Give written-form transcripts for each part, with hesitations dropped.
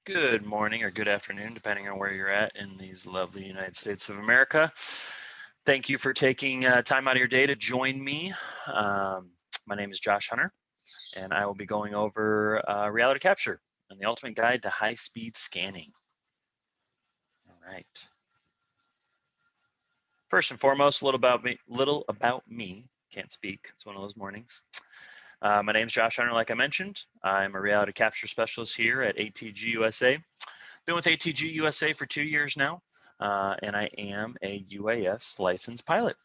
Good morning or good afternoon, depending on where you're at in these lovely United States of America. Thank you for taking time out of your day to join me. My name is Josh Hunter, and I will be going over reality capture and the ultimate guide to high-speed scanning. All right. First and foremost, a little about me. Can't speak. It's one of those mornings. My name is Josh Hunter, like I mentioned. I'm a reality capture specialist here at ATG USA. Been with ATG USA for 2 years now, and I am a UAS licensed pilot.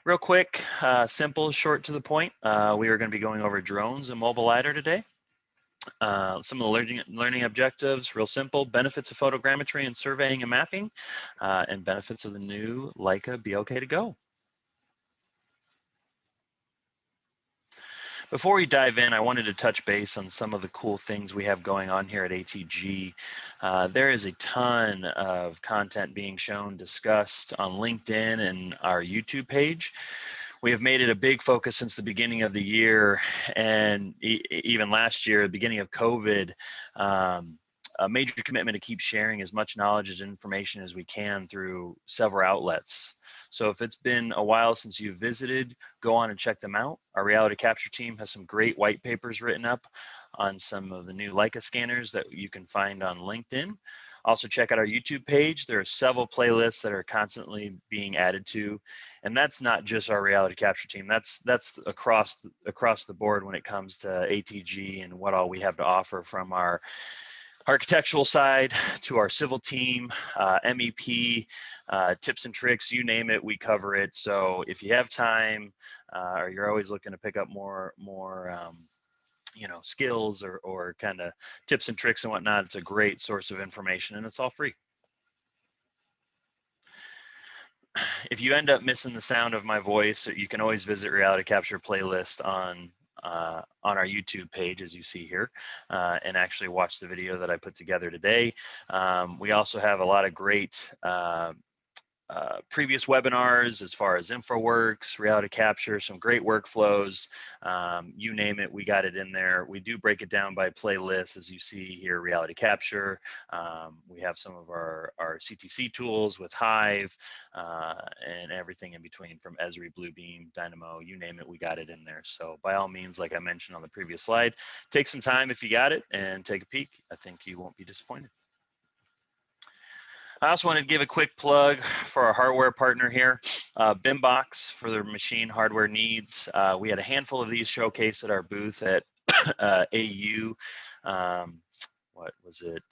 Real quick, simple, short to the point, we are going to be going over drones and mobile LiDAR today. Some of the learning objectives, real simple: benefits of photogrammetry and surveying and mapping, and benefits of the new Leica Be OK to Go. Before we dive in, I wanted to touch base on some of the cool things we have going on here at ATG. There is a ton of content being shown, discussed on LinkedIn and our YouTube page. We have made it a big focus since the beginning of the year, and even last year, the beginning of COVID, a major commitment to keep sharing as much knowledge and information as we can through several outlets. So if it's been a while since you've visited, go on and check them out. Our reality capture team has some great white papers written up on some of the new Leica scanners that you can find on LinkedIn. Also check out our YouTube page. There are several playlists that are constantly being added to, and that's not just our reality capture team. That's across the board when it comes to ATG and what all we have to offer, from our architectural side to our civil team, MEP, tips and tricks, you name it, we cover it. So if you have time, or you're always looking to pick up more skills or kind of tips and tricks and whatnot, it's a great source of information, and it's all free. If you end up missing the sound of my voice, you can always visit Reality Capture playlist on our YouTube page, as you see here, and actually watch the video that I put together today. We also have a lot of great previous webinars as far as InfoWorks, reality capture, some great workflows, you name it, we got it in there. We do break it down by playlist, as you see here, reality capture. We have some of our CTC tools with Hive, and everything in between, from Esri, Bluebeam, Dynamo, you name it, we got it in there. So by all means, like I mentioned on the previous slide, take some time if you got it and take a peek. I think you won't be disappointed. I also wanted to give a quick plug for our hardware partner here, Bimbox, for their machine hardware needs. We had a handful of these showcased at our booth at AU. What was it?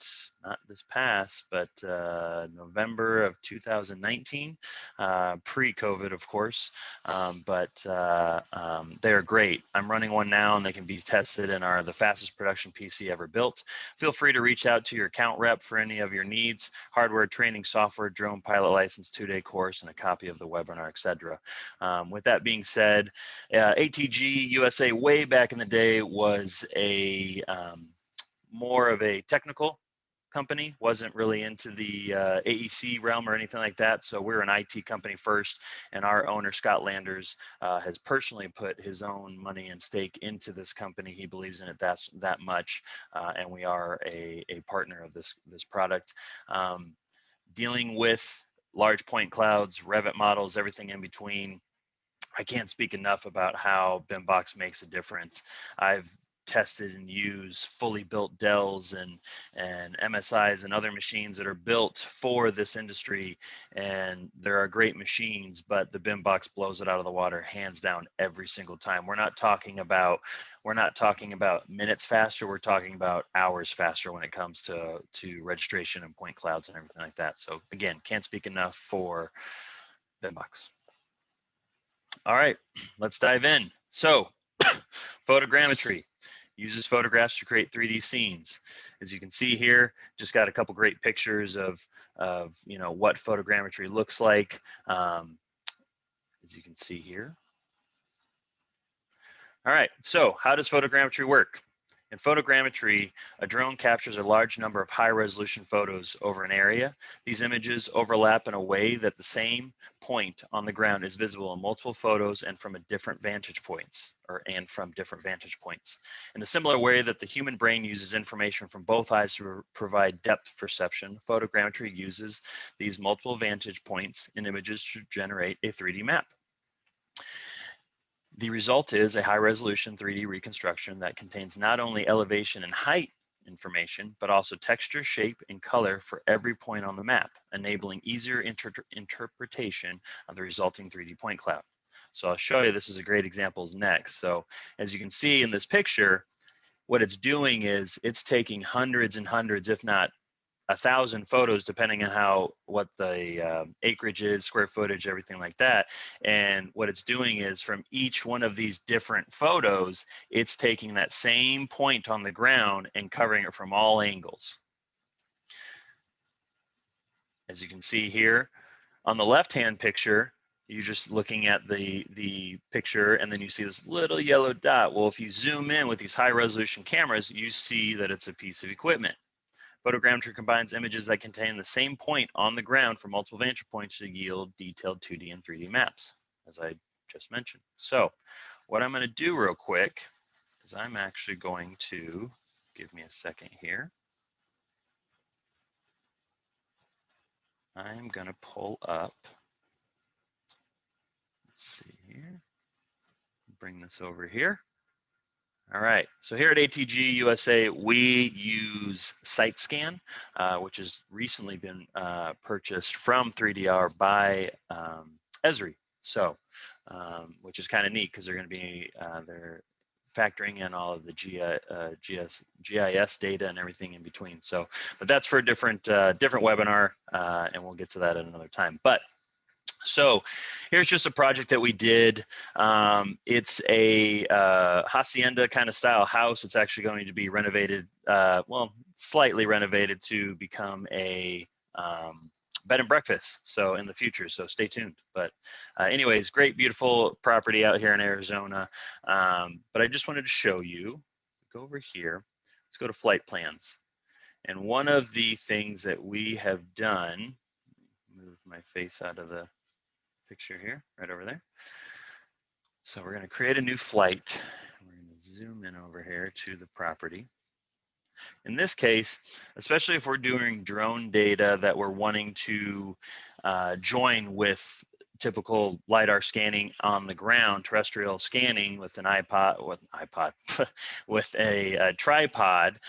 Not this past, but November of 2019, pre-COVID, of course. They're great. I'm running one now, and they can be tested and are the fastest production PC ever built. Feel free to reach out to your account rep for any of your needs: hardware, training, software, drone pilot license, 2-day course, and a copy of the webinar, etc. With that being said, ATG USA way back in the day was a more of a technical company, wasn't really into the AEC realm or anything like that. So we're an IT company first, and our owner, Scott Landers, has personally put his own money and stake into this company. He believes in it that much, and we are a partner of this product. Dealing with large point clouds, Revit models, everything in between, I can't speak enough about how Bimbox makes a difference. I've tested and used fully built Dells and MSIs and other machines that are built for this industry, and there are great machines, but the Bimbox blows it out of the water hands down every single time. We're not talking about minutes faster, we're talking about hours faster when it comes to registration and point clouds and everything like that. So again, can't speak enough for Bimbox. All right, let's dive in. So photogrammetry uses photographs to create 3D scenes. As you can see here, just got a couple great pictures of what photogrammetry looks like, as you can see here. All right, so how does photogrammetry work? In photogrammetry, a drone captures a large number of high-resolution photos over an area. These images overlap in a way that the same point on the ground is visible in multiple photos and from different vantage points, In a similar way that the human brain uses information from both eyes to provide depth perception, photogrammetry uses these multiple vantage points in images to generate a 3D map. The result is a high-resolution 3D reconstruction that contains not only elevation and height information, but also texture, shape, and color for every point on the map, enabling easier interpretation of the resulting 3D point cloud. So I'll show you, this is a great example next. So as you can see in this picture, what it's doing is it's taking hundreds and hundreds, if not 1,000 photos, depending on what the acreage is, square footage, everything like that. And what it's doing is from each one of these different photos, it's taking that same point on the ground and covering it from all angles. As you can see here, on the left-hand picture, you're just looking at the picture and then you see this little yellow dot. Well, if you zoom in with these high-resolution cameras, you see that it's a piece of equipment. Photogrammetry combines images that contain the same point on the ground from multiple vantage points to yield detailed 2D and 3D maps, as I just mentioned. So what I'm going to do real quick is I'm actually going to, give me a second here. I'm going to pull up, let's see here, bring this over here. All right, so here at ATG USA, we use Sitescan, which has recently been purchased from 3DR by Esri. So, which is kind of neat because they're going to be, they're factoring in all of the GIS data and everything in between. So, but that's for a different webinar, and we'll get to that at another time. But so here's just a project that we did. It's a hacienda kind of style house. It's actually going to be renovated, well, slightly renovated to become a bed and breakfast. So in the future, so stay tuned. But anyways, great, beautiful property out here in Arizona. But I just wanted to show you, go over here, let's go to flight plans. And one of the things that we have done, move my face out of the picture here, right over there. So we're going to create a new flight. We're going to zoom in over here to the property. In this case, especially if we're doing drone data that we're wanting to join with typical LiDAR scanning on the ground, terrestrial scanning with an with a tripod,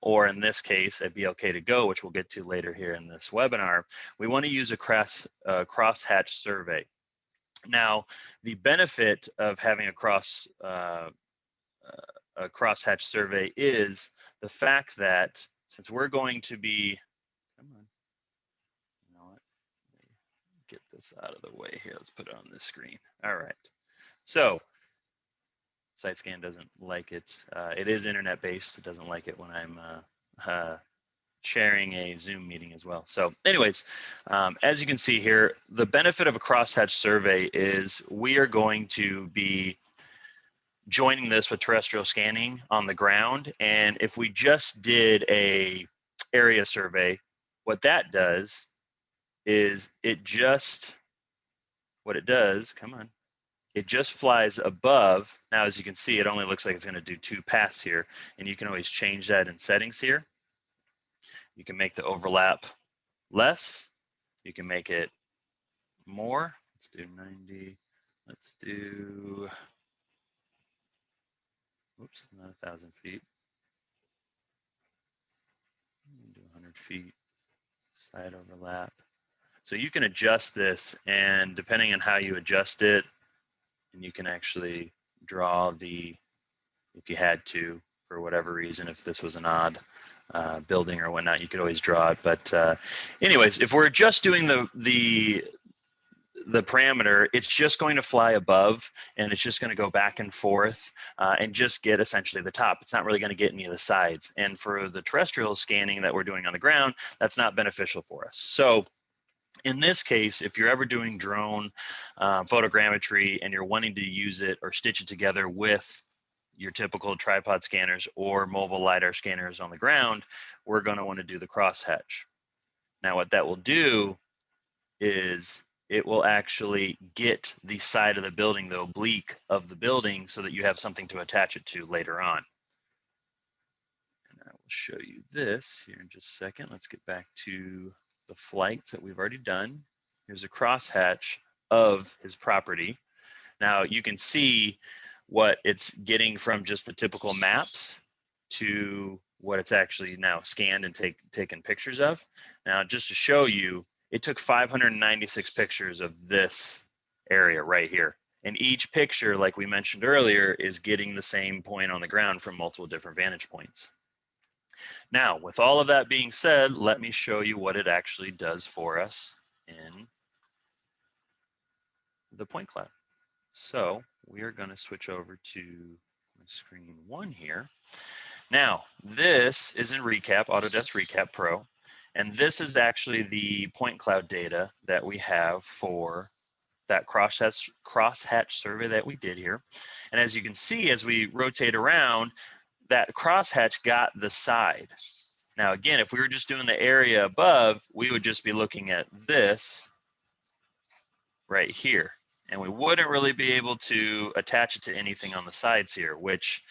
or in this case, a BLK2GO, which we'll get to later here in this webinar, we want to use a crosshatch survey. Now, the benefit of having a crosshatch survey is the fact that since we're going to be, come on, you know what? Let me get this out of the way here. Let's put it on this screen. All right. So Sitescan doesn't like it. It is internet based. It doesn't like it when I'm sharing a Zoom meeting as well. So anyways, as you can see here, the benefit of a crosshatch survey is we are going to be joining this with terrestrial scanning on the ground. And if we just did a area survey, what that does is it just flies above. Now, as you can see, it only looks like it's going to do 2 passes here, and you can always change that in settings here. You can make the overlap less. You can make it more. Let's do 90. Let's do, oops, not 1,000 feet. Do 100 feet, side overlap. So you can adjust this, and depending on how you adjust it, and you can actually draw the, if you had to, for whatever reason, if this was an odd building or whatnot, you could always draw it. But anyways, if we're just doing the parameter, it's just going to fly above, and it's just going to go back and forth and just get essentially the top. It's not really going to get any of the sides. And for the terrestrial scanning that we're doing on the ground, that's not beneficial for us. So in this case, if you're ever doing drone photogrammetry and you're wanting to use it or stitch it together with your typical tripod scanners or mobile LiDAR scanners on the ground, we're going to want to do the crosshatch. Now what that will do is it will actually get the side of the building, the oblique of the building, so that you have something to attach it to later on. And I will show you this here in just a second. Let's get back to the flights that we've already done. Here's a crosshatch of his property. Now you can see what it's getting from just the typical maps to what it's actually now scanned and taken pictures of. Now, just to show you, it took 596 pictures of this area right here. And each picture, like we mentioned earlier, is getting the same point on the ground from multiple different vantage points. Now, with all of that being said, let me show you what it actually does for us in the point cloud. So we are going to switch over to screen 1 here. Now, this is in Recap, Autodesk Recap Pro, and this is actually the point cloud data that we have for that crosshatch survey that we did here. And as you can see, as we rotate around, that crosshatch got the side. Now, again, if we were just doing the area above, we would just be looking at this right here. And we wouldn't really be able to attach it to anything on the sides here, which,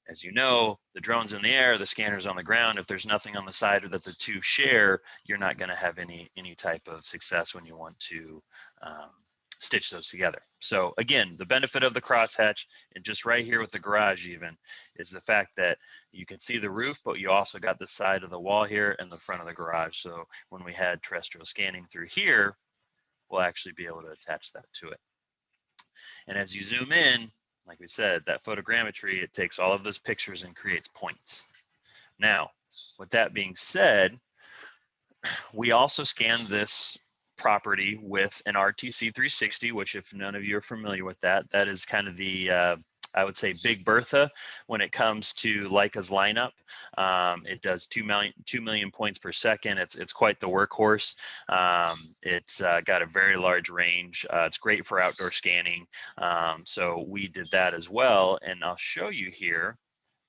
as you know, the drone's in the air, the scanner's on the ground. If there's nothing on the side that the two share, you're not going to have any type of success when you want to stitch those together. So again, the benefit of the crosshatch, and just right here with the garage even, is the fact that you can see the roof, but you also got the side of the wall here and the front of the garage. So when we had terrestrial scanning through here, we'll actually be able to attach that to it. And as you zoom in, like we said, that photogrammetry, it takes all of those pictures and creates points. Now, with that being said, we also scanned this property with an RTC 360, which, if none of you are familiar with that, that is kind of the, I would say, Big Bertha when it comes to Leica's lineup. It does 2 million points per second. It's quite the workhorse. It's got a very large range. It's great for outdoor scanning. So we did that as well. And I'll show you here,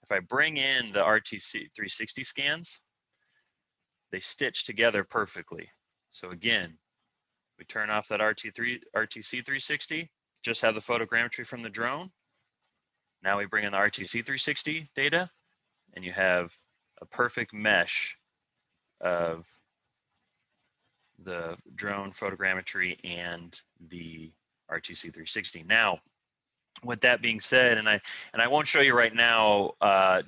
if I bring in the RTC 360 scans, they stitch together perfectly. So again, we turn off that RTC 360, just have the photogrammetry from the drone. Now we bring in the RTC 360 data, and you have a perfect mesh of the drone photogrammetry and the RTC 360. Now, with that being said, and I won't show you right now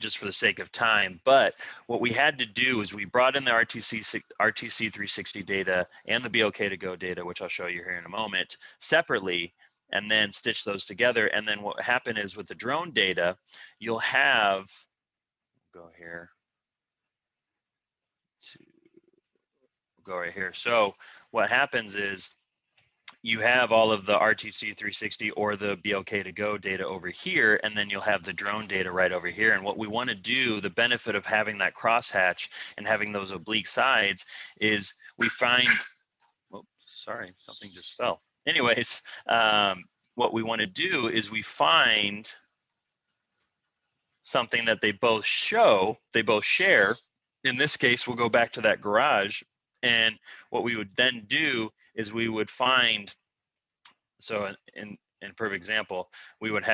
just for the sake of time, but what we had to do is we brought in the RTC 360 data and the BOK2Go data, which I'll show you here in a moment, separately, and then stitch those together. And then what happened is with the drone data, you'll have, go here, go right here. So what happens is you have all of the RTC 360 or the BOK2Go data over here, and then you'll have the drone data right over here. And what we want to do, the benefit of having that crosshatch and having those oblique sides, is we find, oh, sorry, something just fell. Anyways, what we want to do is we find something that they both show, they both share. In this case, we'll go back to that garage, and what we would then do is we would find, so in perfect example, we would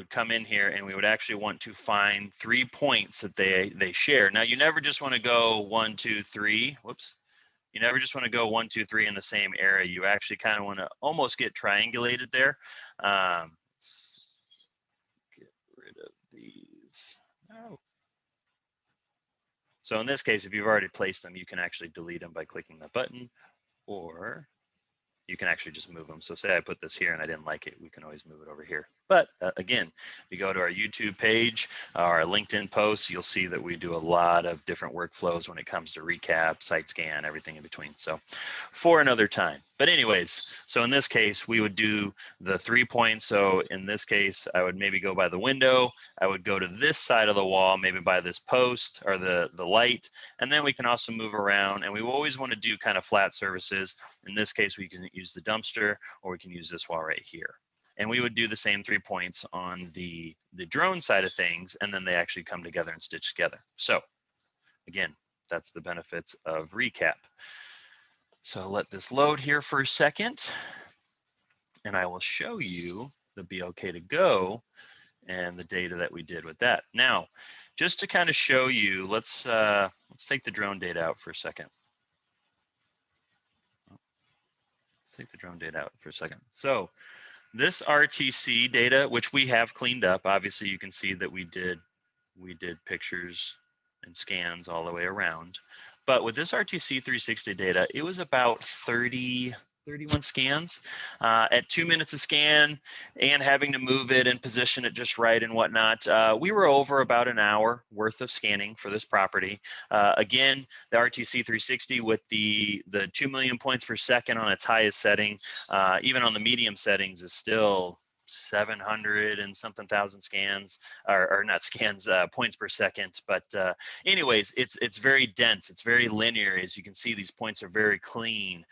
come in here and we would actually want to find 3 points that they share. Now, you never just want to go 1, 2, 3, whoops. You never just want to go 1, 2, 3 in the same area. You actually kind of want to almost get triangulated there. Let's get rid of these. Oh. So in this case, if you've already placed them, you can actually delete them by clicking the button, or you can actually just move them. So say I put this here and I didn't like it, we can always move it over here. But again, if you go to our YouTube page, our LinkedIn posts, you'll see that we do a lot of different workflows when it comes to recap, Sitescan, everything in between. So for another time. But anyways, so in this case, we would do the 3 points. So in this case, I would maybe go by the window. I would go to this side of the wall, maybe by this post or the light. And then we can also move around, and we always want to do kind of flat surfaces. In this case, we can use the dumpster, or we can use this wall right here. And we would do the same 3 points on the drone side of things, and then they actually come together and stitch together. So again, that's the benefits of recap. So I'll let this load here for a second, and I will show you the Be Okay to Go and the data that we did with that. Now, just to kind of show you, let's take the drone data out for a second. Let's take the drone data out for a second. So this RTC data, which we have cleaned up, obviously you can see that we did pictures and scans all the way around. But with this RTC 360 data, it was about 31 scans at 2 minutes a scan, and having to move it and position it just right and whatnot. We were over about an hour worth of scanning for this property. Again, the RTC 360 with the 2 million points per second on its highest setting, even on the medium settings, is still 700 and something thousand scans, or not scans, points per second. But anyways, it's very dense, it's very linear. As you can see, these points are very clean.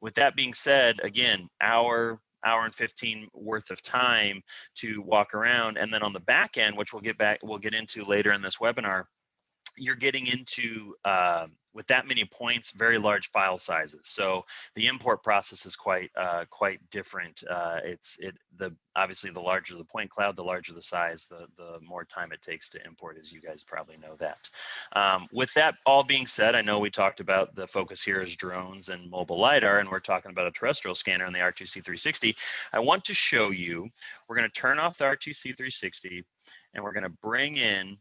With that being said, again, hour and 15 worth of time to walk around. And then on the back end, which we'll get into later in this webinar, you're getting into, with that many points, very large file sizes. So the import process is quite different. Obviously the larger the point cloud, the larger the size, the more time it takes to import, as you guys probably know that. With that all being said, I know we talked about the focus here is drones and mobile LiDAR, and we're talking about a terrestrial scanner in the RTC 360. I want to show you, we're going to turn off the RTC 360 and we're going to bring in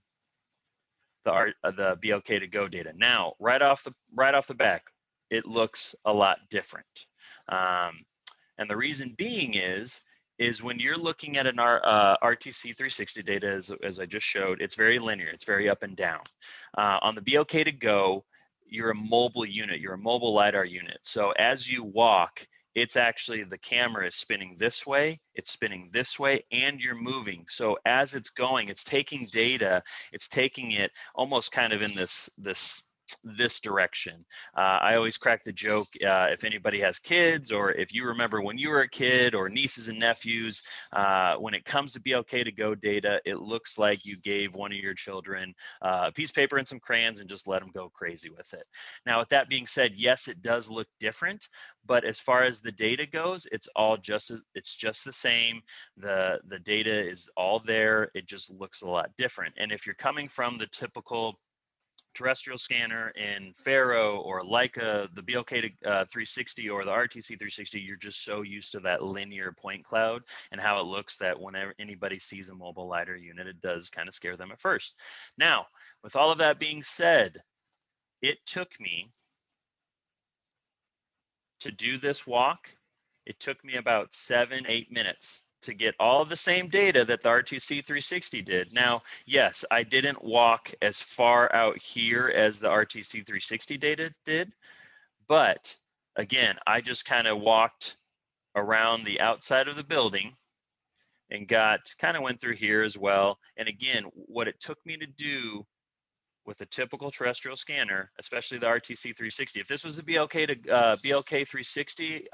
the Be Okay to Go data. Now, right off the back, it looks a lot different. And the reason being is when you're looking at an RTC 360 data, as I just showed, it's very linear, it's very up and down. On the Be Okay to Go, you're a mobile unit, you're a mobile LiDAR unit. So as you walk, it's actually, the camera is spinning this way, it's spinning this way, and you're moving. So as it's going, it's taking data, it's taking it almost kind of in this direction. I always crack the joke, if anybody has kids, or if you remember when you were a kid, or nieces and nephews, when it comes to Be Okay to Go data, it looks like you gave one of your children a piece of paper and some crayons and just let them go crazy with it. Now, with that being said, yes, it does look different, but as far as the data goes, it's just the same. The data is all there. It just looks a lot different. And if you're coming from the typical terrestrial scanner in Faro or Leica, the Be Okay to 360 or the RTC 360, you're just so used to that linear point cloud and how it looks that whenever anybody sees a mobile LiDAR unit, it does kind of scare them at first. Now, with all of that being said, it took me to do this walk, it took me about 7-8 minutes to get all of the same data that the RTC 360 did. Now, yes, I didn't walk as far out here as the RTC 360 data did, but again, I just kind of walked around the outside of the building and went through here as well. And again, what it took me to do with a typical terrestrial scanner, especially the RTC 360, if this was a Be Okay 360,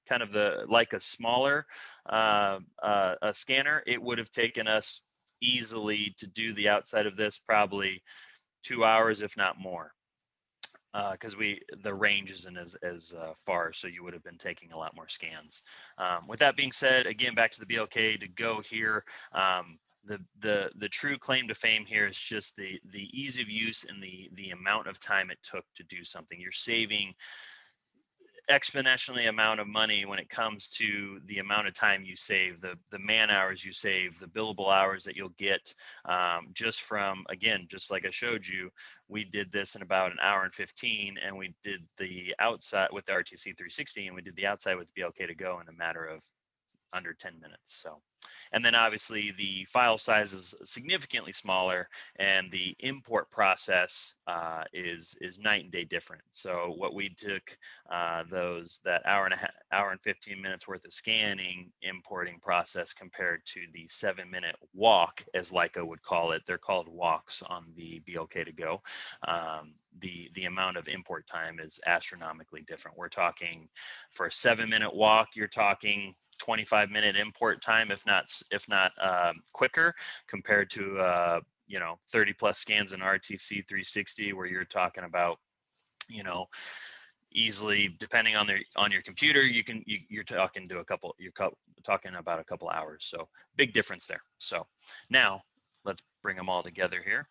kind of like a smaller a scanner, it would have taken us easily to do the outside of this probably 2 hours, if not more, because the range isn't as far, so you would have been taking a lot more scans. With that being said, again, back to the Be Okay to Go here. The true claim to fame here is just the ease of use and the amount of time it took to do something. You're saving exponentially amount of money when it comes to the amount of time you save, the man hours you save, the billable hours that you'll get, just from, again, just like I showed you, we did this in about 1 hour and 15, and we did the outside with the RTC 360, and we did the outside with Be Okay to Go in a matter of under 10 minutes. So, and then obviously the file size is significantly smaller, and the import process is night and day different. So what we took that hour and 15 minutes worth of scanning importing process compared to the 7-minute walk, as Leica would call it, they're called walks on the Be Okay to Go. The amount of import time is astronomically different. We're talking for a 7-minute walk, you're talking 25-minute import time, if not quicker, compared to you know, 30+ scans in RTC 360, where you're talking about, you know, easily, depending on your computer, you're talking about a couple hours. So big difference there. So now let's bring them all together here.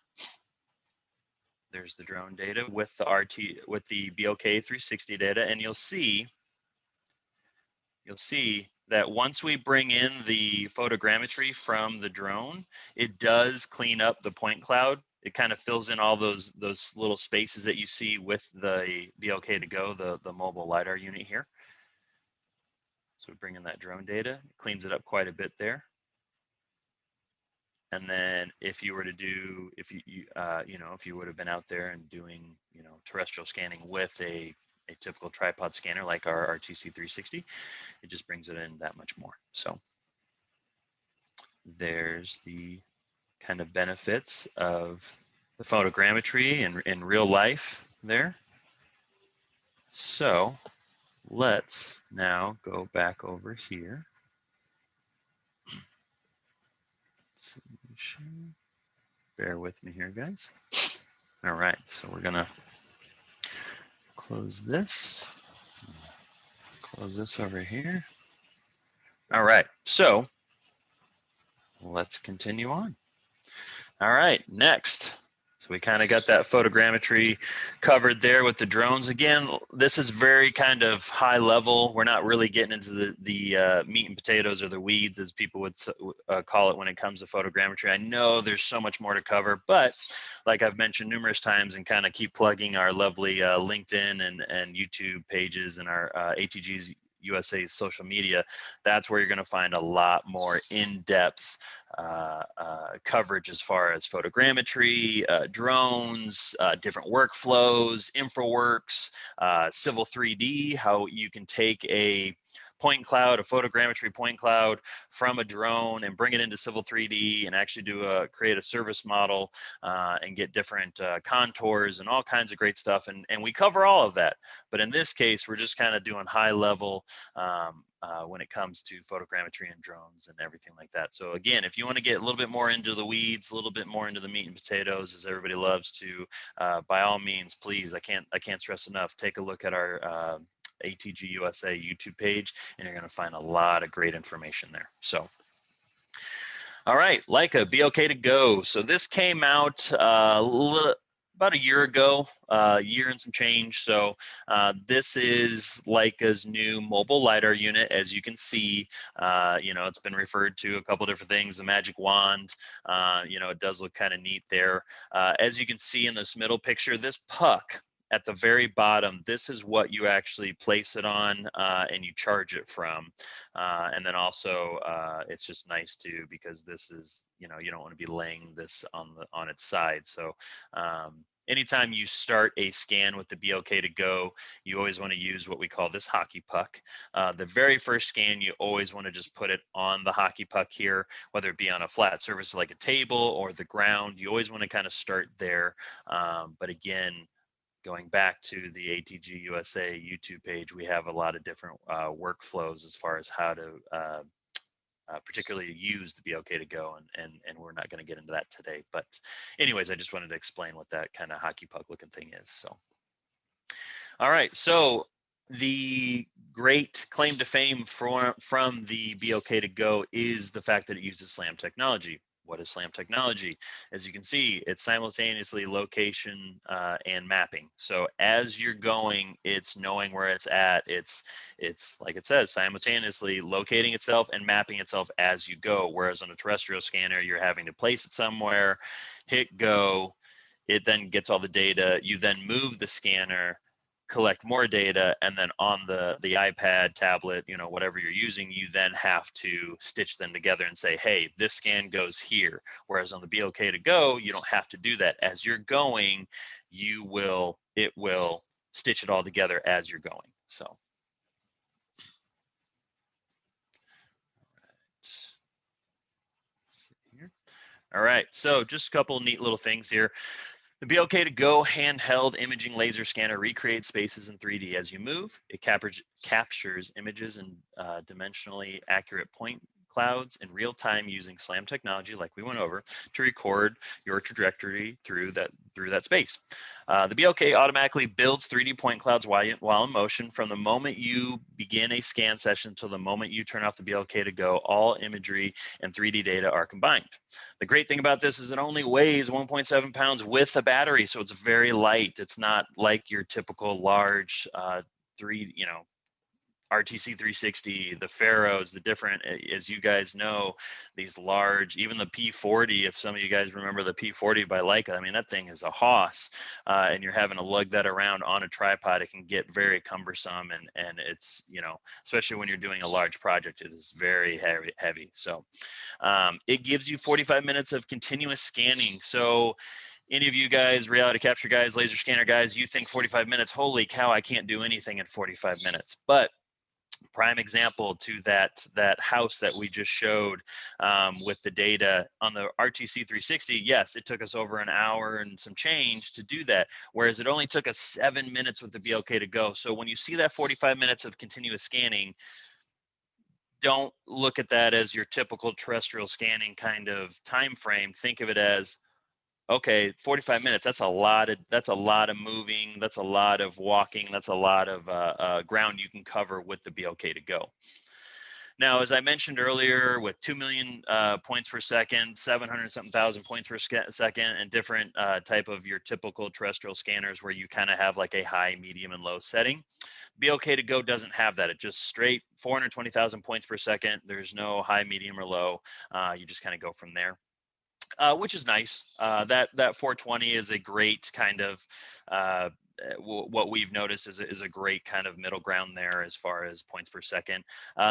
There's the drone data with the BOK 360 data, and you'll see that once we bring in the photogrammetry from the drone, it does clean up the point cloud. It kind of fills in all those little spaces that you see with the BOK to go, the mobile LiDAR unit here. So we bring in that drone data, it cleans it up quite a bit there. And then if you were to do, if you would have been out there and doing, you know, terrestrial scanning with a typical tripod scanner like our RTC 360, it just brings it in that much more. So there's the kind of benefits of the photogrammetry in real life there. So let's now go back over here. Solution. Bear with me here, guys. All right, so we're gonna close this over here. All right, so let's continue on. All right, next. So we kind of got that photogrammetry covered there with the drones. Again, this is very kind of high level. We're not really getting into the meat and potatoes or the weeds, as people would call it, when it comes to photogrammetry. I know there's so much more to cover, but like I've mentioned numerous times, and kind of keep plugging our lovely LinkedIn and YouTube pages and our ATG's USA's social media, that's where you're going to find a lot more in-depth coverage as far as photogrammetry, drones, different workflows, InfraWorks, Civil 3D, how you can take a point cloud, a photogrammetry point cloud from a drone and bring it into Civil 3D and actually create a service model and get different contours and all kinds of great stuff. And we cover all of that. But in this case, we're just kind of doing high level when it comes to photogrammetry and drones and everything like that. So again, if you want to get a little bit more into the weeds, a little bit more into the meat and potatoes, as everybody loves to, by all means, please, I can't stress enough, take a look at our ATG USA YouTube page, and you're going to find a lot of great information there. So, all right, Leica, be okay to go. So this came out about a year ago, year and some change. So this is Leica's new mobile LiDAR unit. As you can see, you know, it's been referred to a couple different things, the magic wand. You know, it does look kind of neat there. As you can see in this middle picture, this puck at the very bottom, this is what you actually place it on and you charge it from. And then also, it's just nice too, because this is, you know, you don't want to be laying this on its side. So anytime you start a scan with the BOK to go, you always want to use what we call this hockey puck. The very first scan, you always want to just put it on the hockey puck here, whether it be on a flat surface like a table or the ground. You always want to kind of start there. But again, going back to the ATG USA YouTube page, we have a lot of different workflows as far as how to particularly use the BOK to go, and we're not going to get into that today. But anyways, I just wanted to explain what that kind of hockey puck looking thing is. So, all right, so the great claim to fame from the BOK to go is the fact that it uses SLAM technology. What is SLAM technology? As you can see, it's simultaneously location and mapping. So as you're going, it's knowing where it's at. It's like it says, simultaneously locating itself and mapping itself as you go. Whereas on a terrestrial scanner, you're having to place it somewhere, hit go, it then gets all the data. You then move the scanner, collect more data, and then on the iPad, tablet, you know, whatever you're using, you then have to stitch them together and say, hey, this scan goes here. Whereas on the BOK to go, you don't have to do that. As you're going, it will stitch it all together as you're going. So, all right, so just a couple neat little things here. The BLK2Go handheld imaging laser scanner recreates spaces in 3D as you move. It captures images in dimensionally accurate point clouds in real time using SLAM technology, like we went over, to record your trajectory through that space. The BLK automatically builds 3D point clouds while in motion. From the moment you begin a scan session till the moment you turn off the BLK2Go, all imagery and 3D data are combined. The great thing about this is it only weighs 1.7 pounds with a battery, so it's very light. It's not like your typical large RTC 360, the Pharaohs, the different, as you guys know, these large, even the P40, if some of you guys remember the P40 by Leica, I mean, that thing is a hoss, and you're having to lug that around on a tripod. It can get very cumbersome, and it's, especially when you're doing a large project, it is very heavy. So it gives you 45 minutes of continuous scanning. So any of you guys, reality capture guys, laser scanner guys, you think 45 minutes, holy cow, I can't do anything in 45 minutes. But prime example to that house that we just showed with the data on the RTC 360. Yes, it took us over an hour and some change to do that, whereas it only took us 7 minutes with the BLK2Go. So when you see that 45 minutes of continuous scanning, don't look at that as your typical terrestrial scanning kind of time frame. Think of it as, okay, 45 minutes, that's a lot of moving, that's a lot of walking, that's a lot of ground you can cover with the BLK2Go. Now, as I mentioned earlier, with 2 million points per second, 700-something thousand points per second, and different type of your typical terrestrial scanners where you kind of have like a high, medium, and low setting, BLK2Go doesn't have that. It just straight 420,000 points per second. There's no high, medium, or low. You just kind of go from there. Which is nice. That 420 is a great kind of what we've noticed is a great kind of middle ground there as far as points per second.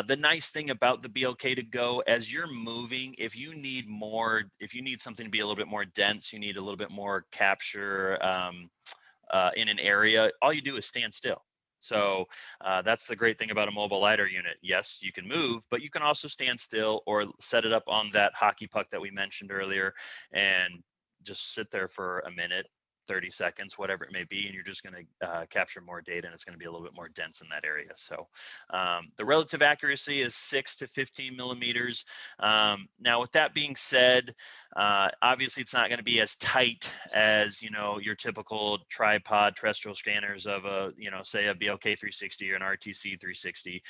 The nice thing about the BLK2Go, as you're moving, if you need something to be a little bit more dense, you need a little bit more capture in an area, all you do is stand still. So that's the great thing about a mobile LiDAR unit. Yes, you can move, but you can also stand still or set it up on that hockey puck that we mentioned earlier and just sit there for a minute, 30 seconds, whatever it may be, and you're just going to capture more data, and it's going to be a little bit more dense in that area. So the relative accuracy is 6 to 15 millimeters. Now, with that being said, obviously it's not going to be as tight as your typical tripod terrestrial scanners of say a BLK 360 or an RTC 360.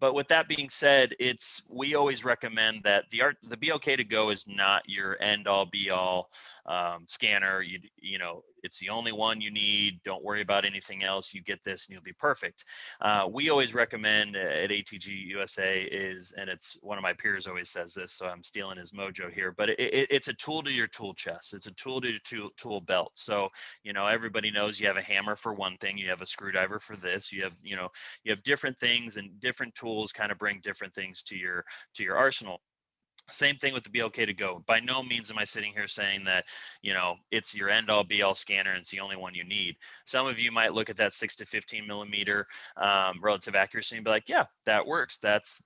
But with that being said, we always recommend that the BLK2Go is not your end-all be-all scanner. It's the only one you need. Don't worry about anything else. You get this and you'll be perfect. We always recommend at ATG USA and it's one of my peers always says this, so I'm stealing his mojo here, but it's a tool to your tool chest. It's a tool to your tool belt. So, everybody knows you have a hammer for one thing, you have a screwdriver for this, you have different things, and different tools kind of bring different things to your arsenal. Same thing with the BLK2Go. By no means am I sitting here saying that, it's your end-all be-all scanner and it's the only one you need. Some of you might look at that 6 to 15 millimeter relative accuracy and be like, yeah, that works. That's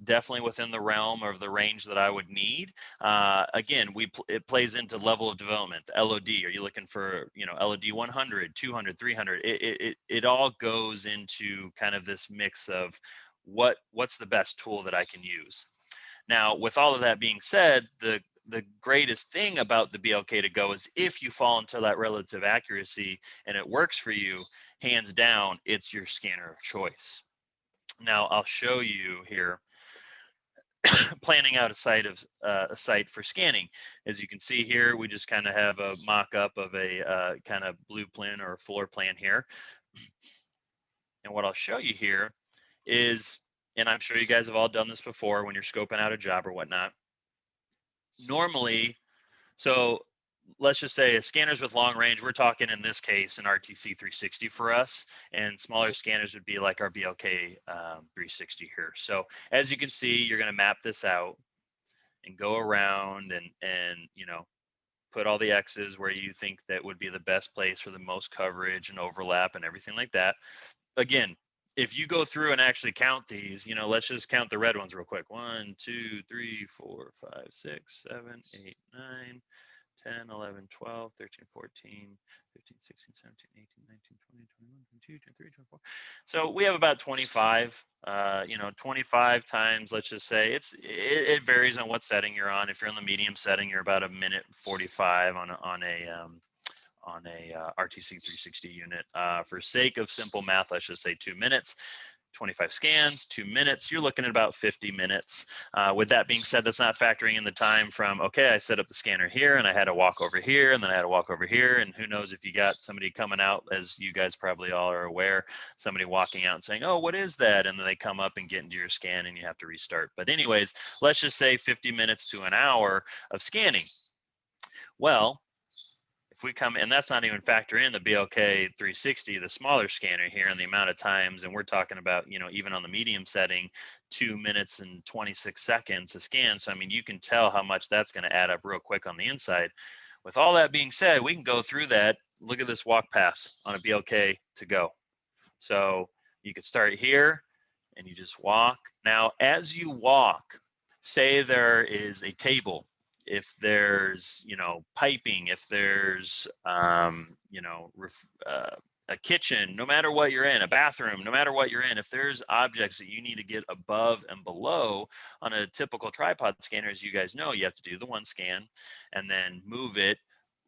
definitely within the realm of the range that I would need. Again, it plays into level of development. LOD, are you looking for, LOD 100, 200, 300? It all goes into kind of this mix of what's the best tool that I can use. Now, with all of that being said, the greatest thing about the BLK2Go is if you fall into that relative accuracy and it works for you, hands down, it's your scanner of choice. Now, I'll show you here planning out a site for scanning. As you can see here, we just kind of have a mock-up of a kind of blueprint or floor plan here. And what I'll show you here is, and I'm sure you guys have all done this before when you're scoping out a job or whatnot. Normally, so let's just say scanners with long range, we're talking in this case an RTC 360 for us, and smaller scanners would be like our BLK 360 here. So as you can see, you're going to map this out and go around and put all the X's where you think that would be the best place for the most coverage and overlap and everything like that. Again, if you go through and actually count these, let's just count the red ones real quick. 1, 2, 3, 4, 5, 6, 7, 8, 9, 10, 11, 12, 13, 14, 15, 16, 17, 18, 19, 20, 21, 22, 23, 24. So we have about 25, 25 times, let's just say, it varies on what setting you're on. If you're on the medium setting, you're about 1:45 on a RTC 360 unit. For sake of simple math, let's just say 2 minutes. 25 scans, 2 minutes, you're looking at about 50 minutes. With that being said, that's not factoring in the time from, okay, I set up the scanner here and I had to walk over here and then I had to walk over here. And who knows if you got somebody coming out, as you guys probably all are aware, somebody walking out and saying, oh, what is that? And then they come up and get into your scan and you have to restart. But anyways, let's just say 50 minutes to an hour of scanning. Well, if we come, and that's not even factor in the BLK 360, the smaller scanner here, and the amount of times, and we're talking about, even on the medium setting, 2 minutes and 26 seconds to scan. So, I mean, you can tell how much that's going to add up real quick on the inside. With all that being said, we can go through that. Look at this walk path on a BLK to go. So you could start here and you just walk. Now, as you walk, say there is a table, if there's, piping, if there's, a kitchen, no matter what you're in, a bathroom, no matter what you're in, if there's objects that you need to get above and below on a typical tripod scanner, as you guys know, you have to do the one scan and then move it,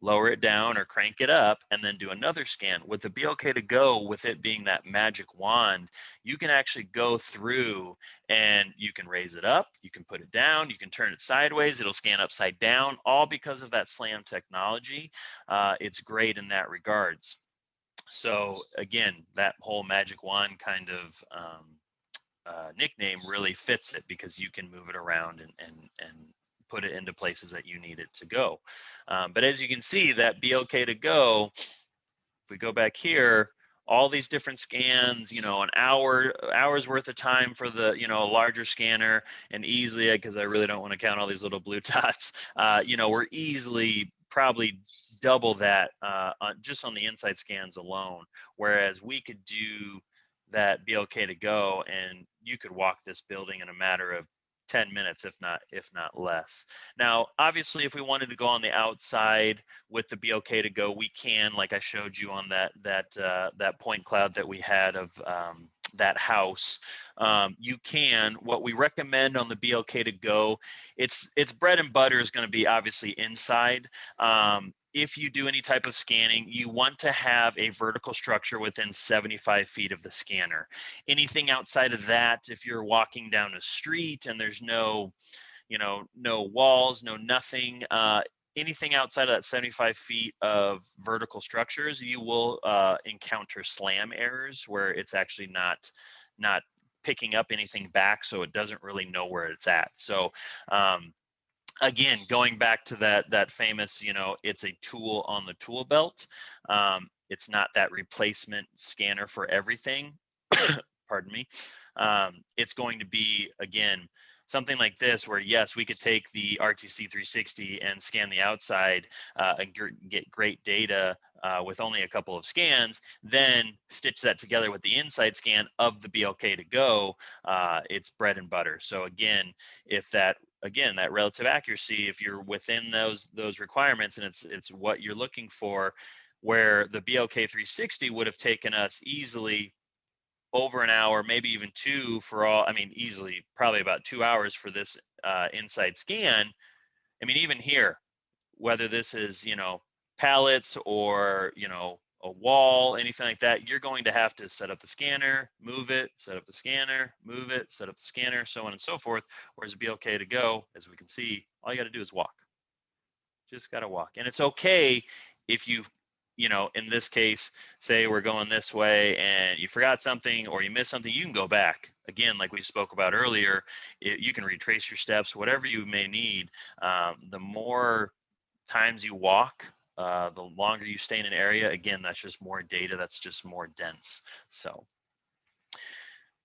lower it down or crank it up, and then do another scan. With the BLK to go, with it being that magic wand, you can actually go through and you can raise it up, you can put it down, you can turn it sideways, it'll scan upside down, all because of that SLAM technology. It's great in that regards. So again, that whole magic wand kind of nickname really fits it, because you can move it around and put it into places that you need it to go. But as you can see, that BLK to go, if we go back here, all these different scans, an hour's worth of time for the, a larger scanner, and easily, because I really don't want to count all these little blue dots, we're easily probably double that just on the inside scans alone. Whereas we could do that BLK to go, and you could walk this building in a matter of 10 minutes, if not less. Now, obviously, if we wanted to go on the outside with the BLK to go, we can, like I showed you on that point cloud that we had of that house. You can. What we recommend on the BLK to go, its bread and butter is going to be obviously inside. If you do any type of scanning, you want to have a vertical structure within 75 feet of the scanner. Anything outside of that, if you're walking down a street and there's no walls, no nothing, anything outside of that 75 feet of vertical structures, you will encounter SLAM errors where it's actually not picking up anything back, so it doesn't really know where it's at. So again, going back to that famous, it's a tool on the tool belt. It's not that replacement scanner for everything. Pardon me. It's going to be, again, something like this, where yes, we could take the RTC 360 and scan the outside and get great data with only a couple of scans, then stitch that together with the inside scan of the BLK to go. It's bread and butter. So again, that relative accuracy, if you're within those requirements and it's what you're looking for, where the BLK 360 would have taken us easily over an hour, maybe even two for all, easily probably about 2 hours for this inside scan. Even here, whether this is, pallets or, a wall, anything like that, you're going to have to set up the scanner, move it, set up the scanner, move it, set up the scanner, so on and so forth. Whereas BLK to go, as we can see, all you got to do is walk. Just got to walk. And it's okay if you in this case, say we're going this way and you forgot something or you missed something, you can go back. Again, like we spoke about earlier, you can retrace your steps, whatever you may need. The more times you walk, the longer you stay in an area. Again, that's just more data, that's just more dense. So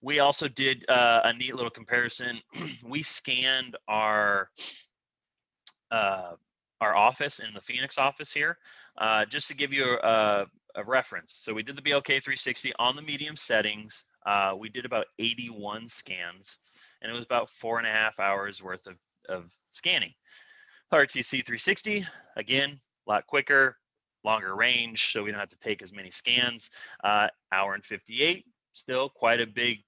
we also did a neat little comparison. We scanned our office in the Phoenix office here, just to give you a reference. So we did the BLK 360 on the medium settings. We did about 81 scans, and it was about 4.5 hours worth of scanning. RTC 360, again, a lot quicker, longer range, so we don't have to take as many scans. Hour and 58, still quite a big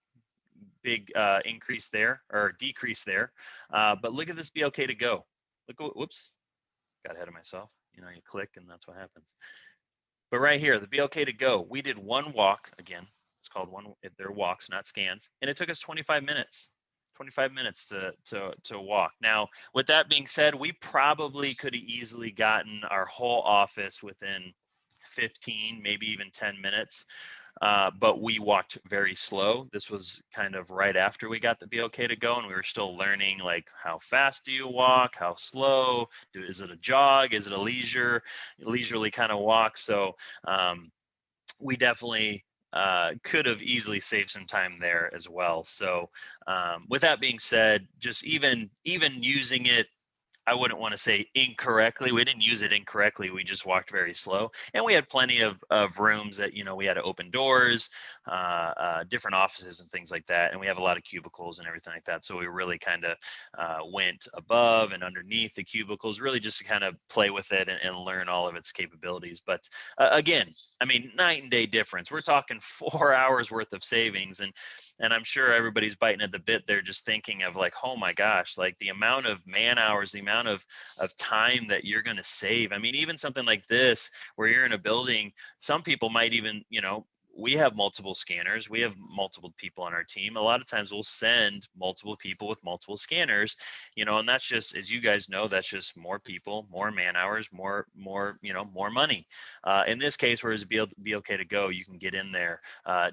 increase there, or decrease there. But look at this be okay to go. Look, whoops, got ahead of myself. You know, you click and that's what happens. But right here, the be okay to go, we did one walk, again, it's called one, they're walks, not scans, and it took us 25 minutes. 25 minutes to walk. Now, with that being said, we probably could have easily gotten our whole office within 15, maybe even 10 minutes. But we walked very slow. This was kind of right after we got the be okay to go, and we were still learning, like, how fast do you walk, how slow, is it a jog, is it a leisurely kind of walk? So we definitely could have easily saved some time there as well. So with that being said, just even using it, I wouldn't want to say incorrectly. We didn't use it incorrectly. We just walked very slow, and we had plenty of rooms that, you know, we had to open doors, different offices and things like that. And we have a lot of cubicles and everything like that. So we really kind of went above and underneath the cubicles, really just to kind of play with it and learn all of its capabilities. But again, I mean, night and day difference. We're talking 4 hours worth of savings, and I'm sure everybody's biting at the bit there, just thinking of like, oh my gosh, like the amount of man hours, the amount of time that you're going to save. I mean, even something like this, where you're in a building, some people might even, you know, we have multiple scanners, we have multiple people on our team. A lot of times we'll send multiple people with multiple scanners, you know, and that's just, as you guys know, that's just more people, more man hours, more, you know, more money. In this case, whereas be okay to go, you can get in there,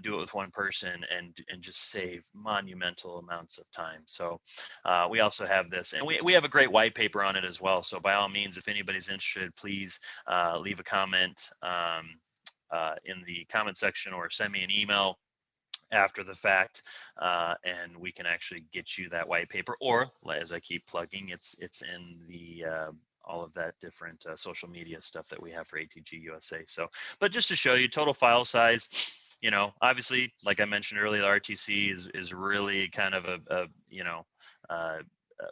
do it with one person, and just save monumental amounts of time. So we also have this, and we have a great white paper on it as well. So by all means, if anybody's interested, please leave a comment in the comment section, or send me an email after the fact, and we can actually get you that white paper. Or, as I keep plugging, it's in the all of that different social media stuff that we have for ATG USA. So, but just to show you total file size, you know, obviously, like I mentioned earlier, the RTC is really kind of a you know,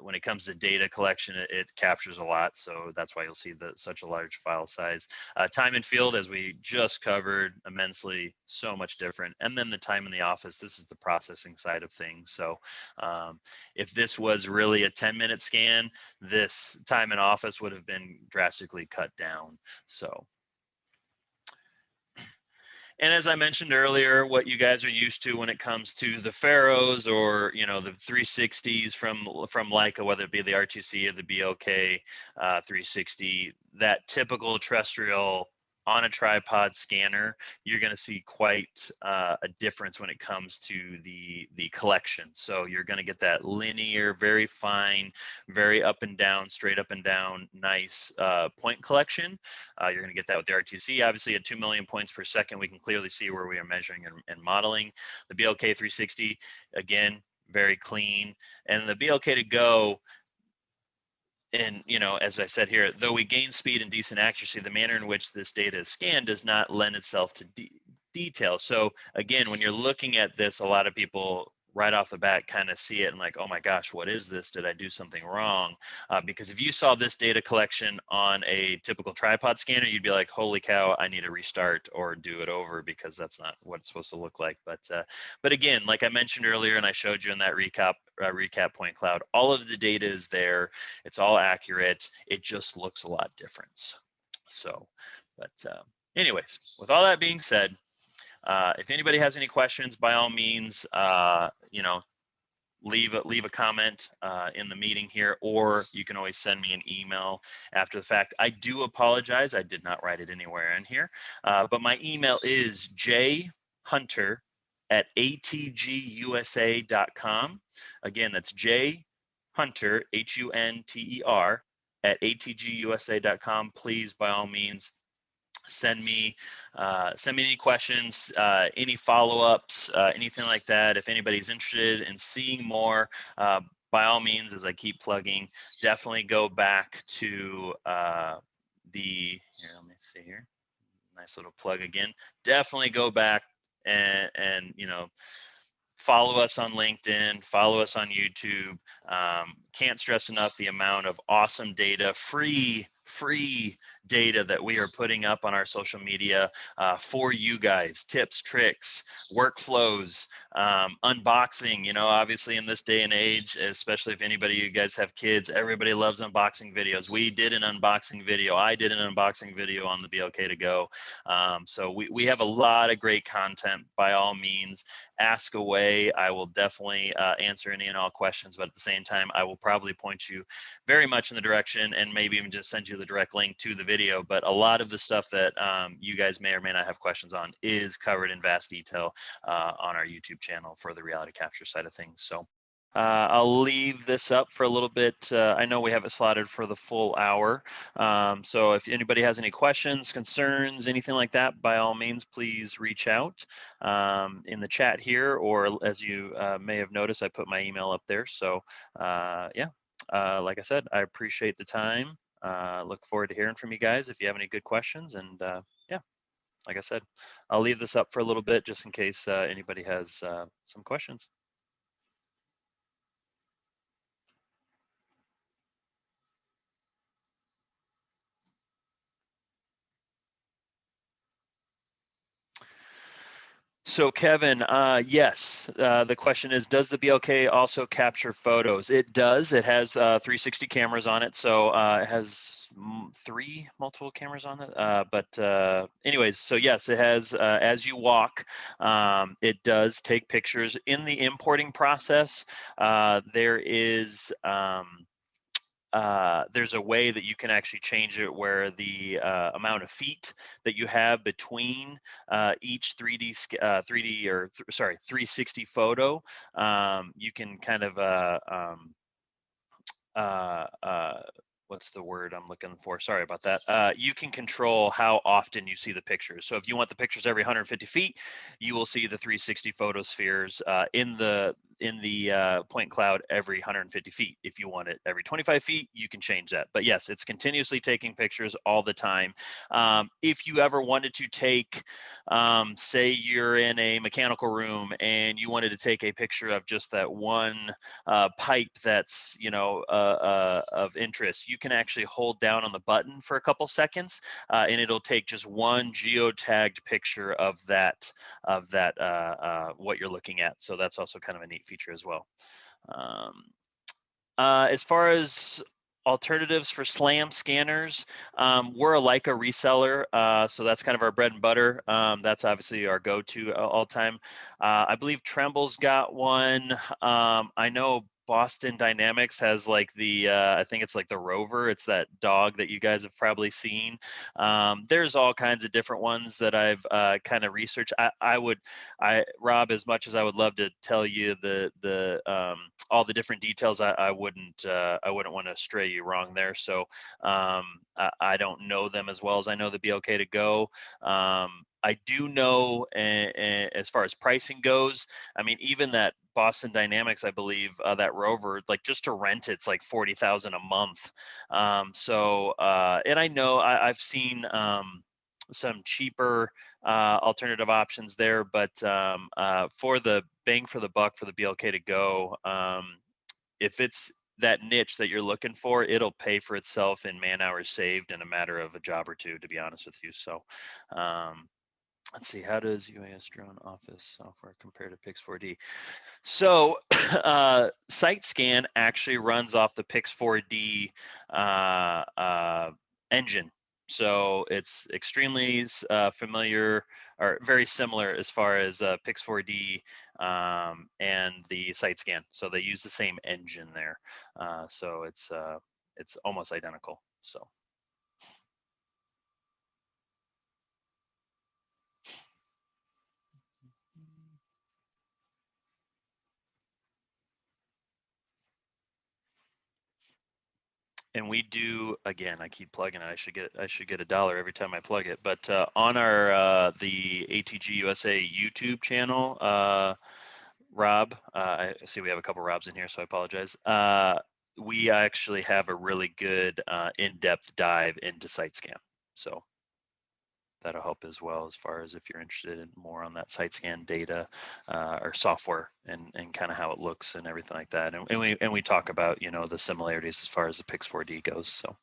when it comes to data collection, it captures a lot. So that's why you'll see such a large file size. Time in field, as we just covered, immensely, so much different. And then the time in the office, this is the processing side of things. So if this was really a 10-minute scan, this time in office would have been drastically cut down. So. And as I mentioned earlier, what you guys are used to when it comes to the Pharaohs, or, you know, the 360s from Leica, whether it be the RTC or the BOK 360, that typical terrestrial on a tripod scanner, you're going to see quite a difference when it comes to the collection. So you're going to get that linear, very fine, very up and down, straight up and down, nice point collection. You're going to get that with the RTC. Obviously, at 2 million points per second, we can clearly see where we are measuring and modeling. The BLK 360, again, very clean. And the BLK to go, and, you know, as I said here, though we gain speed and decent accuracy, the manner in which this data is scanned does not lend itself to detail. So again, when you're looking at this, a lot of people right off the bat kind of see it and like, oh my gosh, what is this? Did I do something wrong? Because if you saw this data collection on a typical tripod scanner, you'd be like, holy cow, I need to restart or do it over, because that's not what it's supposed to look like. But again, like I mentioned earlier, and I showed you in that recap point cloud, all of the data is there. It's all accurate. It just looks a lot different. So, but anyways, with all that being said, if anybody has any questions, by all means, you know, leave a comment in the meeting here, or you can always send me an email after the fact. I do apologize, I did not write it anywhere in here, but my email is jhunter@atgusa.com. Again, that's jhunter, HUNTER, @atgusa.com. Please, by all means, send me any questions, any follow-ups, anything like that. If anybody's interested in seeing more, by all means, as I keep plugging, definitely go back to here, let me see here, nice little plug again. Definitely go back and you know, follow us on LinkedIn, follow us on YouTube. Can't stress enough the amount of awesome data, free data that we are putting up on our social media for you guys. Tips, tricks, workflows, unboxing. You know, obviously in this day and age, especially if anybody you guys have kids, everybody loves unboxing videos. We did an unboxing video. I did an unboxing video on the BLK to Go. So we have a lot of great content. By all means, ask away. I will definitely answer any and all questions, but at the same time, I will probably point you very much in the direction and maybe even just send you the direct link to the video. But a lot of the stuff that you guys may or may not have questions on is covered in vast detail on our YouTube channel for the reality capture side of things. So I'll leave this up for a little bit. I know we have it slotted for the full hour. So if anybody has any questions, concerns, anything like that, by all means, please reach out in the chat here, or as you may have noticed, I put my email up there. So yeah, like I said, I appreciate the time. Look forward to hearing from you guys if you have any good questions. And yeah, like I said, I'll leave this up for a little bit just in case anybody has some questions. So Kevin, yes, the question is, does the BLK also capture photos? It does. It has 360 cameras on it, so it has three multiple cameras on it. But anyways, so yes, it has, as you walk, it does take pictures. In the importing process, there is, there's a way that you can actually change it where the amount of feet that you have between each 360 photo, you can kind of what's the word I'm looking for? Sorry about that. You can control how often you see the pictures. So if you want the pictures every 150 feet, you will see the 360 photospheres in the point cloud every 150 feet. If you want it every 25 feet, you can change that. But yes, it's continuously taking pictures all the time. If you ever wanted to take, say you're in a mechanical room and you wanted to take a picture of just that one pipe that's, you know, of interest, you can actually hold down on the button for a couple seconds and it'll take just one geotagged picture of that what you're looking at. So that's also kind of a neat feature as well. As far as alternatives for SLAM scanners, we're a Leica reseller, so that's kind of our bread and butter. That's obviously our go-to all time. I believe Tremble's got one. I know Boston Dynamics has like the, I think it's like the Rover. It's that dog that you guys have probably seen. There's all kinds of different ones that I've kind of researched. Rob, as much as I would love to tell you all the different details, I wouldn't want to stray you wrong there. So I don't know them as well as I know the BLK to Go. I do know, as far as pricing goes, I mean, even that Boston Dynamics, I believe, that Rover, like just to rent it's like $40,000 a month. And I know I've seen some cheaper alternative options there, but for the bang for the buck for the BLK to Go, if it's that niche that you're looking for, it'll pay for itself in man hours saved in a matter of a job or two, to be honest with you. So let's see, how does UAS drone office software compare to Pix4D? So Sitescan actually runs off the Pix4D engine. So it's extremely familiar, or very similar as far as Pix4D and the Sitescan. So they use the same engine there. So it's almost identical. So. And we do, again, I keep plugging it. I should get $1 every time I plug it. But on our the ATG USA YouTube channel, Rob, I see we have a couple Robs in here, so I apologize. We actually have a really good in-depth dive into Sitescan. So that'll help as well, as far as if you're interested in more on that Sitescan data or software and kind of how it looks and everything like that. And we talk about, you know, the similarities as far as the Pix 4D goes. So.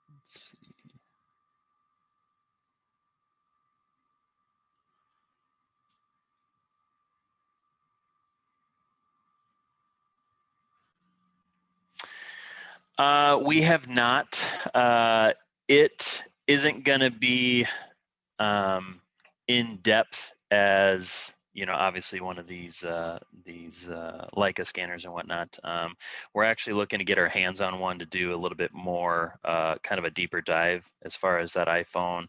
Let's see. We have not. It isn't going to be in depth as, you know, obviously one of these Leica scanners and whatnot. We're actually looking to get our hands on one to do a little bit more, kind of a deeper dive as far as that iPhone,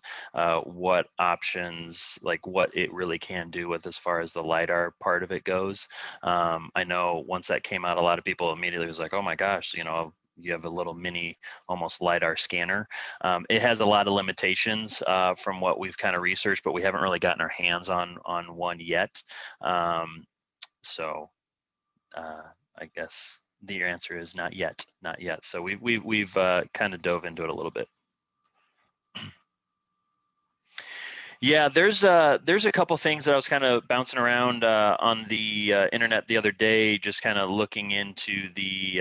what options, like what it really can do with as far as the LiDAR part of it goes. I know once that came out, a lot of people immediately was like, oh my gosh, you know, you have a little mini almost LiDAR scanner. It has a lot of limitations from what we've kind of researched, but we haven't really gotten our hands on one yet. So I guess the answer is not yet, not yet. So we've kind of dove into it a little bit. Yeah, there's a couple things that I was kind of bouncing around on the internet the other day, just kind of looking into the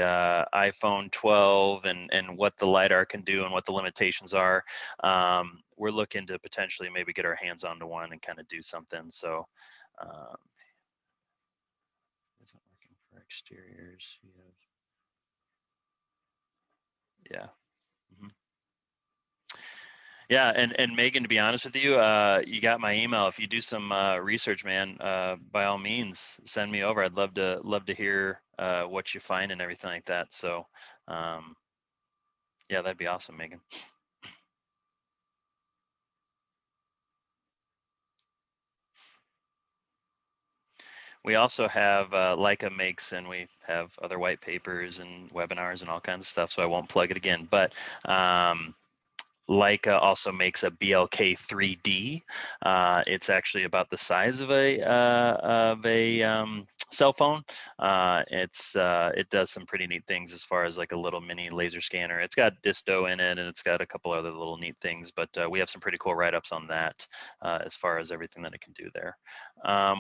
iPhone 12 and what the LiDAR can do and what the limitations are. We're looking to potentially maybe get our hands onto one and kind of do something. So, isn't working for exteriors. Yeah. Mm-hmm. Yeah, and Megan, to be honest with you, you got my email. If you do some research, man, by all means, send me over. I'd love to hear what you find and everything like that. So, yeah, that'd be awesome, Megan. We also have Leica makes, and we have other white papers and webinars and all kinds of stuff. So I won't plug it again, but Leica also makes a BLK 3D. It's actually about the size of a cell phone. It does some pretty neat things as far as like a little mini laser scanner. It's got disto in it, and it's got a couple other little neat things. But we have some pretty cool write-ups on that as far as everything that it can do there.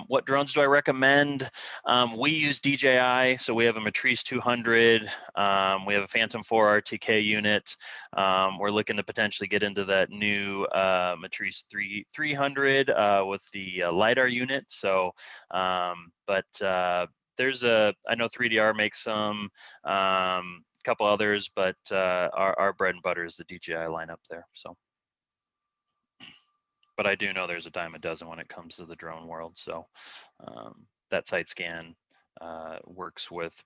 What drones do I recommend? We use DJI, so we have a Matrice 200. We have a Phantom 4 RTK unit. We're looking to potentially get into that new Matrice 300 with the LiDAR unit. So, but there's I know 3DR makes some, couple others, but our bread and butter is the DJI lineup there. So, but I do know there's a dime a dozen when it comes to the drone world. So that Sitescan works with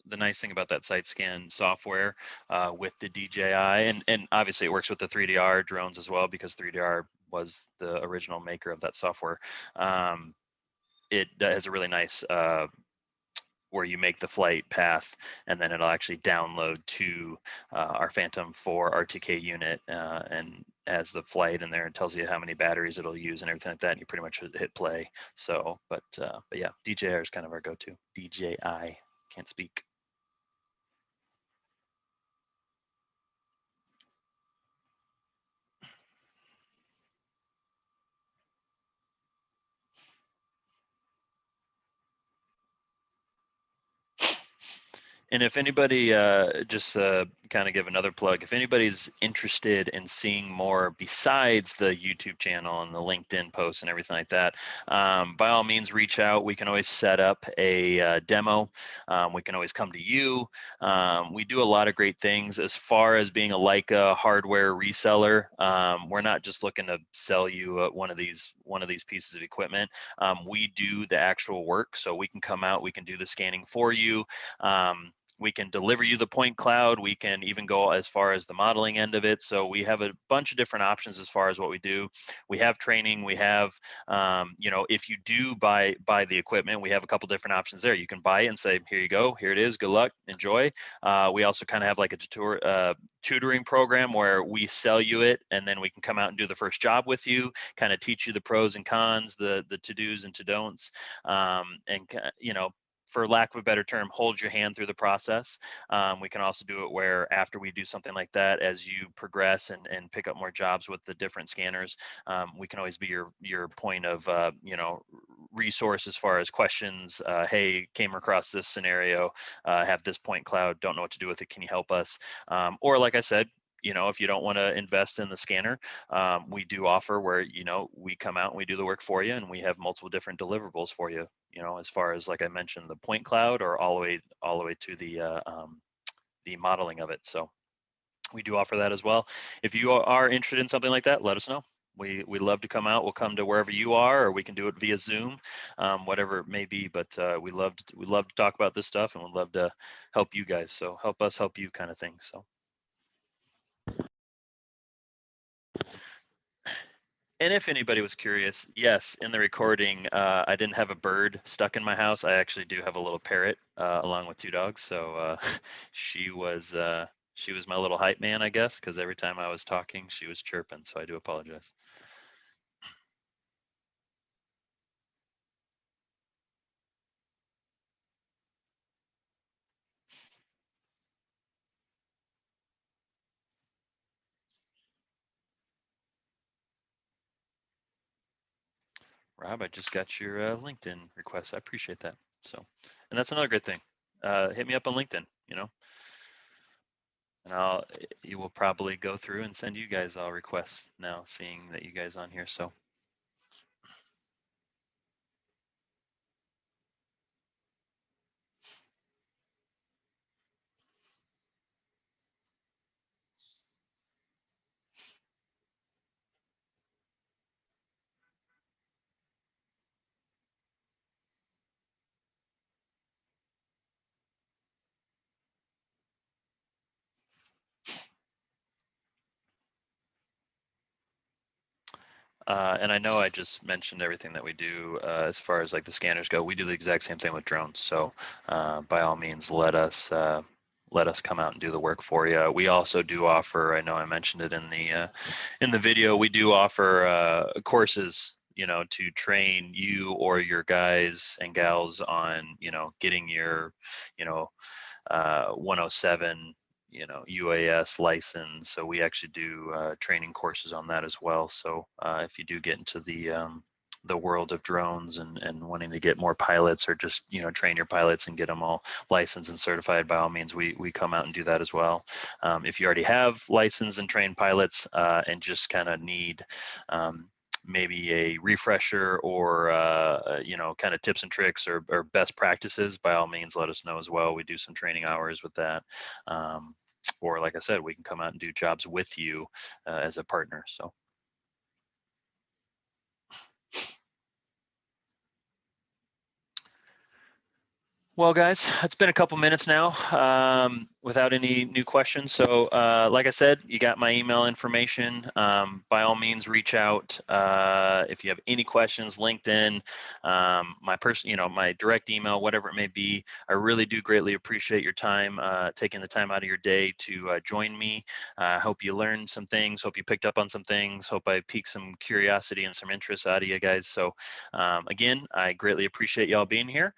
the nice thing about that Sitescan software with the DJI, and obviously it works with the 3DR drones as well, because 3DR was the original maker of that software. It has a really nice where you make the flight path, and then it'll actually download to our Phantom 4 RTK unit, and as the flight in there, it tells you how many batteries it'll use and everything like that, and you pretty much hit play. So, but yeah, DJI is kind of our go-to. DJI, can't speak. And if anybody, just kind of give another plug, if anybody's interested in seeing more besides the YouTube channel and the LinkedIn posts and everything like that, by all means, reach out. We can always set up a demo. We can always come to you. We do a lot of great things as far as being a Leica hardware reseller. We're not just looking to sell you one of these pieces of equipment. We do the actual work, so we can come out, we can do the scanning for you. We can deliver you the point cloud. We can even go as far as the modeling end of it. So we have a bunch of different options as far as what we do. We have training. We have, you know, if you do buy the equipment, we have a couple different options there. You can buy it and say, here you go, here it is, good luck, enjoy. We also kind of have like a tutoring program where we sell you it, and then we can come out and do the first job with you, kind of teach you the pros and cons, the to-dos and to-don'ts, and you know, for lack of a better term, hold your hand through the process. We can also do it where after we do something like that, as you progress and pick up more jobs with the different scanners, we can always be your point of you know, resource as far as questions. Hey, came across this scenario, have this point cloud, don't know what to do with it, can you help us? Or like I said, you know, if you don't want to invest in the scanner, we do offer where, you know, we come out and we do the work for you, and we have multiple different deliverables for you, you know, as far as, like I mentioned, the point cloud, or all the way to the modeling of it. So we do offer that as well. If you are interested in something like that, let us know. We love to come out. We'll come to wherever you are, or we can do it via Zoom, whatever it may be. But we love to talk about this stuff, and we'd love to help you guys. So help us help you, kind of thing. So. And if anybody was curious, yes, in the recording, I didn't have a bird stuck in my house. I actually do have a little parrot along with 2 dogs. So she was my little hype man, I guess, because every time I was talking, she was chirping. So I do apologize. Rob, I just got your LinkedIn request. I appreciate that. So, and that's another good thing. Hit me up on LinkedIn, you know, and you will probably go through and send you guys all requests now, seeing that you guys on here. So. And I know I just mentioned everything that we do as far as like the scanners go. We do the exact same thing with drones. So by all means, let us come out and do the work for you. We also do offer, I know I mentioned it in the video, we do offer courses, you know, to train you or your guys and gals on, you know, getting your, you know, 107, you know, UAS license. So we actually do training courses on that as well. So if you do get into the world of drones and wanting to get more pilots, or just, you know, train your pilots and get them all licensed and certified, by all means, we come out and do that as well. If you already have licensed and trained pilots and just kind of need maybe a refresher, or you know, kind of tips and tricks or best practices, by all means, let us know as well. We do some training hours with that, or like I said, we can come out and do jobs with you as a partner. So. Well, guys, it's been a couple minutes now without any new questions. So like I said, you got my email information. By all means, reach out if you have any questions. LinkedIn, my direct email, whatever it may be. I really do greatly appreciate your time, taking the time out of your day to join me. I hope you learned some things. Hope you picked up on some things. Hope I piqued some curiosity and some interest out of you guys. So again, I greatly appreciate y'all being here.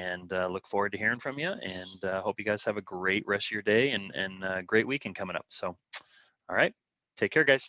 And look forward to hearing from you, and hope you guys have a great rest of your day and great weekend coming up. So, all right, take care, guys.